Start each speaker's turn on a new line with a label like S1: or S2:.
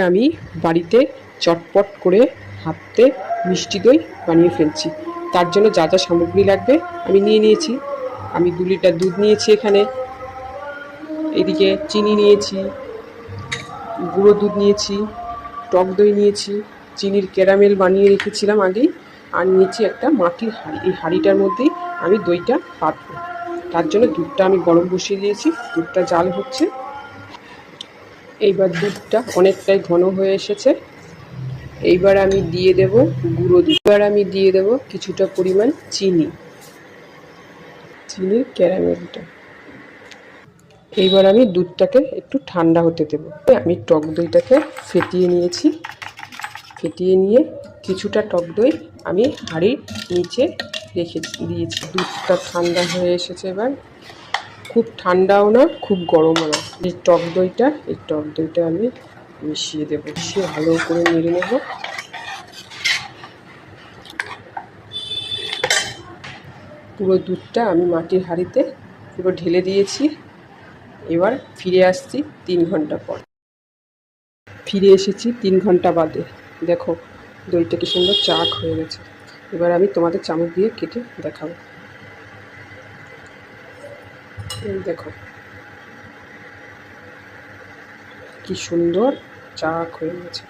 S1: আমি বাড়িতে চটপট করে হাতে মিষ্টি দই বানিয়ে ফেলছি। তার জন্য যা যা সামগ্রী লাগবে আমি নিয়ে নিয়েছি। আমি 2 লিটার দুধ নিয়েছি এখানে, এদিকে চিনি নিয়েছি, গুঁড়ো দুধ নিয়েছি, টক দই নিয়েছি, চিনির ক্যারামেল বানিয়ে রেখেছিলাম আগেই, আর নিয়েছি একটা মাটির হাঁড়ি। এই হাঁড়িটার মধ্যেই আমি দইটা পাতবো। তার জন্য দুধটা আমি গরম বসিয়ে দিয়েছি, দুধটা জাল হচ্ছে। এইবার দুধটা অনেকটাই ঘন হয়ে এসেছে। এইবার আমি দিয়ে দেব গুঁড়ো দুধ। এবার আমি দিয়ে দেব কিছুটা পরিমাণ চিনির ক্যারামেলটা। এইবার আমি দুধটাকে একটু ঠান্ডা হতে দেব। আমি টক দইটাকে ফেটিয়ে নিয়েছি। ফেটিয়ে নিয়ে কিছুটা টক দই আমি হাঁড়ির নিচে রেখে দিয়েছি। দুধটা ঠান্ডা হয়ে এসেছে। এবার খুব ঠান্ডাও না, খুব গরমও না। এই টক দইটা আমি মিশিয়ে দেবো। মিশিয়ে ভালো করে নেড়ে নেব। পুরো দুধটা আমি মাটির হাঁড়িতে পুরো ঢেলে দিয়েছি। এবার ফিরে আসছি 3 ঘন্টা পর। ফিরে এসেছি 3 ঘন্টা বাদে। দেখো দইটা কি সুন্দর চাক হয়ে গেছে। এবার আমি তোমাদের চামচ দিয়ে কেটে দেখাবো। এই দেখো কি সুন্দর চাক হয়ে গেছে।